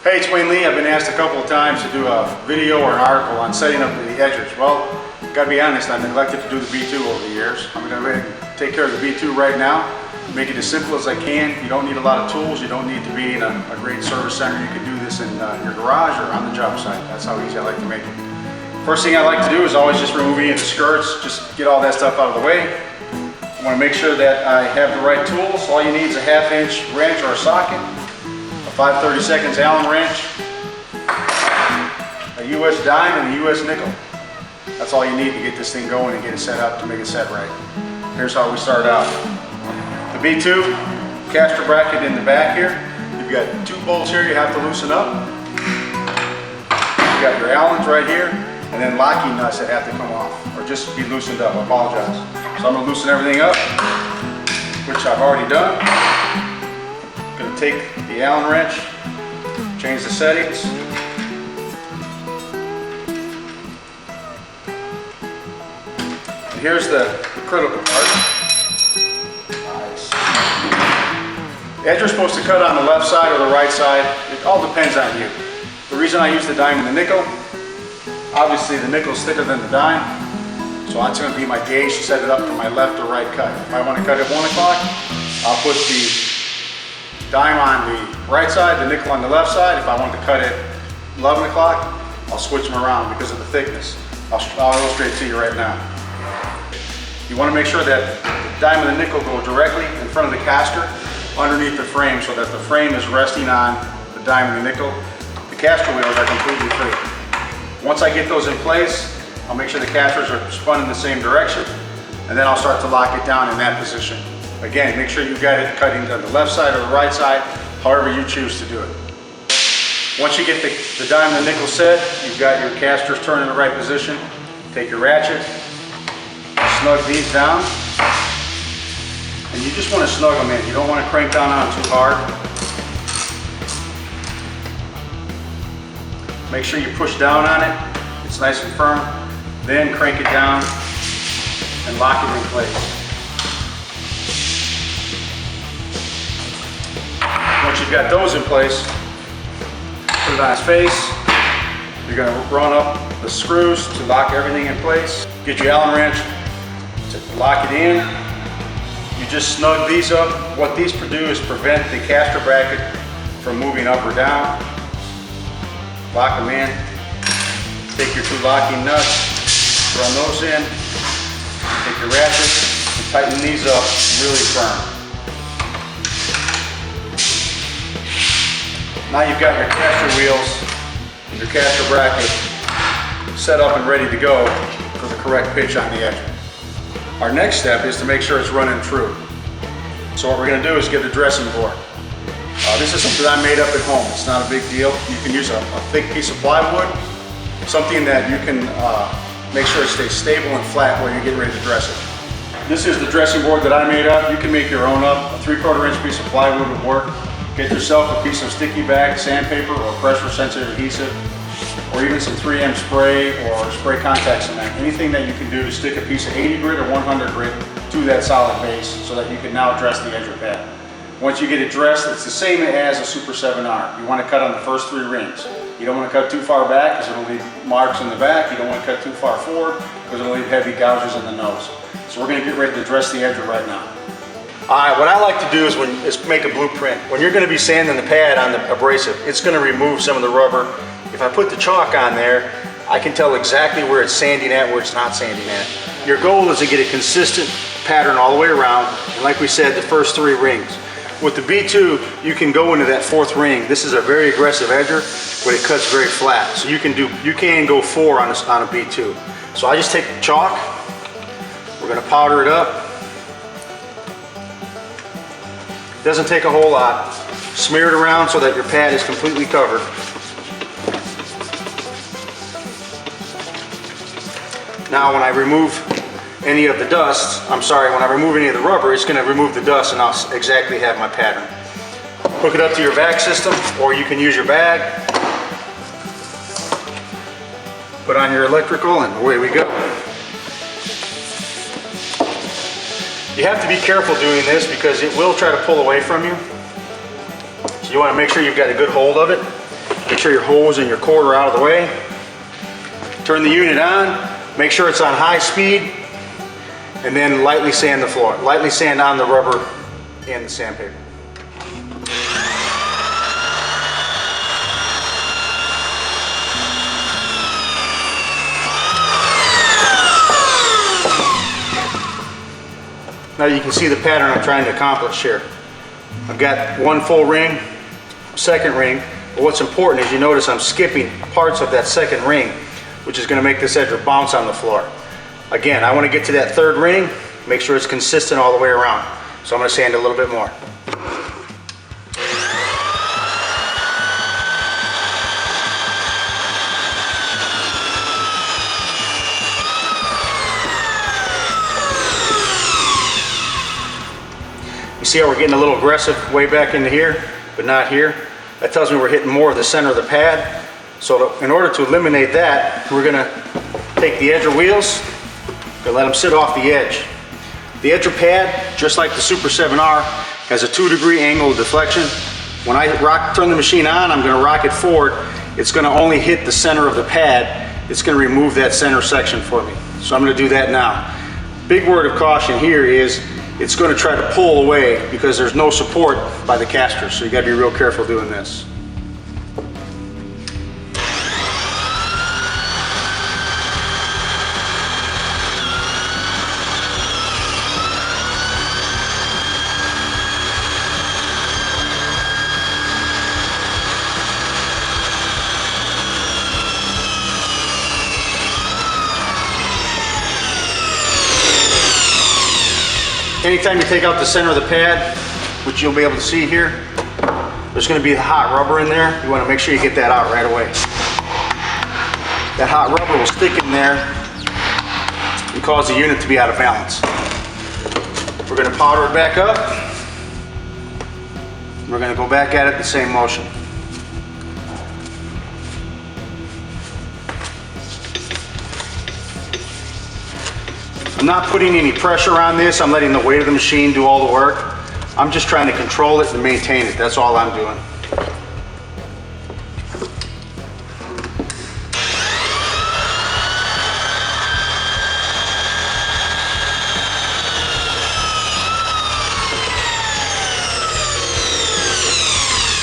Hey, it's Wayne Lee. I've been asked a couple of times to do a video or an article on setting up the edgers. Well, gotta be honest, I've neglected to do the B2 over the years. I'm gonna go ahead and take care of the B2 right now. Make it as simple as I can. You don't need a lot of tools. You don't need to be in a great service center. You can do this in your garage or on the job site. That's how easy I like to make it. First thing I like to do is always just remove any of the skirts, just get all that stuff out of the way. I want to make sure that I have the right tools. All you need is a 1/2-inch wrench or a socket, a 5/32 Allen wrench, a US dime, and a US nickel. That's all you need to get this thing going and get it set up to make it set right. Here's how we start out. The B2 caster bracket in the back here. You've got 2 bolts here you have to loosen up. You got your Allens right here, and then locking nuts that have to come off, or just be loosened up. I apologize. So I'm going to loosen everything up, which I've already done. I'm going to take the Allen wrench, change the settings. And here's the critical part. Nice. The edge is supposed to cut on the left side or the right side. It all depends on you. The reason I use the dime and the nickel, obviously the nickel is thicker than the dime, so that's going to be my gauge to set it up for my left or right cut. If I want to cut at 1 o'clock, I'll put the dime on the right side, the nickel on the left side. If I want to cut at 11 o'clock, I'll switch them around because of the thickness. I'll illustrate it to you right now. You want to make sure that the dime and the nickel go directly in front of the caster underneath the frame so that the frame is resting on the dime and the nickel. The caster wheels are completely free. Once I get those in place, I'll make sure the casters are spun in the same direction, and then I'll start to lock it down in that position. Again, make sure you've got it cutting to the left side or the right side, however you choose to do it. Once you get the dime and the nickel set, you've got your casters turned in the right position. Take your ratchet, snug these down, and you just want to snug them in. You don't want to crank down on them too hard. Make sure you push down on it, it's nice and firm, then crank it down and lock it in place. Once you've got those in place, put it on its face. You're going to run up the screws to lock everything in place. Get your Allen wrench to lock it in. You just snug these up. What these do is prevent the caster bracket from moving up or down. Lock them in. Take your 2 locking nuts, run those in. Take your ratchet and tighten these up really firm. Now you've got your caster wheels and your caster bracket set up and ready to go for the correct pitch on the edge. Our next step is to make sure it's running true. So what we're going to do is get a dressing board. This is something I made up at home. It's not a big deal. You can use a thick piece of plywood, something that you can make sure it stays stable and flat while you're getting ready to dress it. This is the dressing board that I made up. You can make your own up. A 3/4 inch piece of plywood would work. Get yourself a piece of sticky back, sandpaper, or pressure sensitive adhesive, or even some 3M spray or spray contact cement. Anything that you can do to stick a piece of 80 grit or 100 grit to that solid base so that you can now dress the edger pad. Once you get it dressed, it's the same as a Super 7R. You want to cut on the first 3 rings. You don't want to cut too far back because it'll leave marks in the back. You don't want to cut too far forward because it'll leave heavy gouges in the nose. So we're going to get ready to dress the edger right now. Alright, what I like to do is make a blueprint. When you're going to be sanding the pad on the abrasive, it's going to remove some of the rubber. If I put the chalk on there, I can tell exactly where it's sanding at, where it's not sanding at. Your goal is to get a consistent pattern all the way around, and like we said, the first 3 rings. With the B2, you can go into that 4th ring. This is a very aggressive edger, but it cuts very flat. So you can go 4 on a B2. So I just take the chalk, we're going to powder it up. Doesn't take a whole lot. Smear it around so that your pad is completely covered. Now when I remove any of the dust, when I remove any of the rubber, it's going to remove the dust and I'll exactly have my pattern. Hook it up to your vac system, or you can use your bag. Put on your electrical and away we go. You have to be careful doing this because it will try to pull away from you. So you want to make sure you've got a good hold of it. Make sure your hose and your cord are out of the way. Turn the unit on, make sure it's on high speed, and then lightly sand the floor. Lightly sand on the rubber and the sandpaper. Now you can see the pattern I'm trying to accomplish here. I've got one full ring, second ring, but what's important is you notice I'm skipping parts of that second ring, which is going to make this edger bounce on the floor. Again, I want to get to that third ring, make sure it's consistent all the way around. So I'm going to sand a little bit more. You see how we're getting a little aggressive way back into here, but not here? That tells me we're hitting more of the center of the pad. So in order to eliminate that, we're gonna take the edger wheels and let them sit off the edge. The edger pad, just like the Super 7R, has a 2-degree angle of deflection. When I turn the machine on, I'm gonna rock it forward. It's gonna only hit the center of the pad. It's gonna remove that center section for me. So I'm gonna do that now. Big word of caution here is it's going to try to pull away because there's no support by the caster, so you got to be real careful doing this. Anytime you take out the center of the pad, which you'll be able to see here, there's going to be the hot rubber in there. You want to make sure you get that out right away. That hot rubber will stick in there and cause the unit to be out of balance. We're going to powder it back up. We're going to go back at it in the same motion. I'm not putting any pressure on this. I'm letting the weight of the machine do all the work. I'm just trying to control it and maintain it. That's all I'm doing.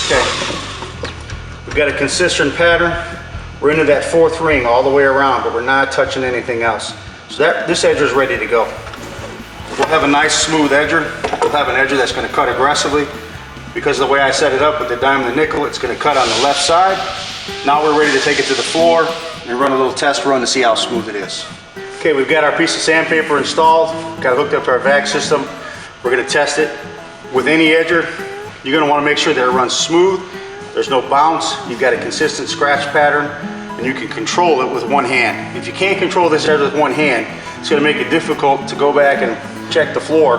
Okay. We've got a consistent pattern. We're into that fourth ring all the way around, but we're not touching anything else. So this edger is ready to go. We'll have a nice smooth edger. We'll have an edger that's going to cut aggressively. Because of the way I set it up with the diamond and nickel, it's going to cut on the left side. Now we're ready to take it to the floor and run a little test run to see how smooth it is. Okay, we've got our piece of sandpaper installed. Got it hooked up to our vac system. We're going to test it. With any edger, you're going to want to make sure that it runs smooth. There's no bounce. You've got a consistent scratch pattern. And you can control it with one hand. If you can't control this edger with one hand, it's going to make it difficult to go back and check the floor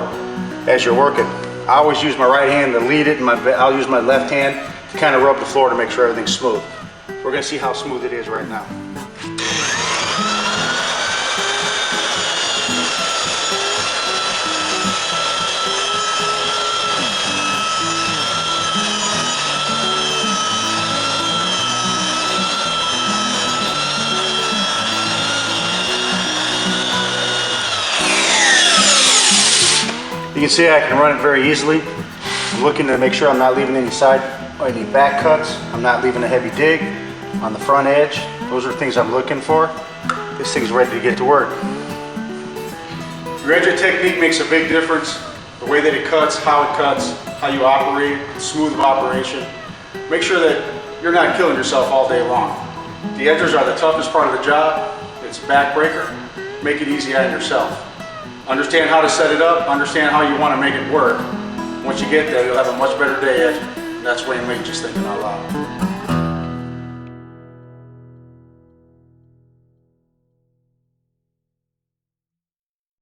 as you're working. I always use my right hand to lead it, and I'll use my left hand to kind of rub the floor to make sure everything's smooth. We're going to see how smooth it is right now. You can see I can run it very easily. I'm looking to make sure I'm not leaving any back cuts. I'm not leaving a heavy dig on the front edge. Those are things I'm looking for. This thing's ready to get to work. Your edger technique makes a big difference. The way that it cuts, how you operate, smooth of operation. Make sure that you're not killing yourself all day long. The edgers are the toughest part of the job. It's a backbreaker. Make it easy on yourself. Understand how to set it up, understand how you want to make it work. Once you get there, you'll have a much better day edging. That's Wayne Lee just thinking out loud.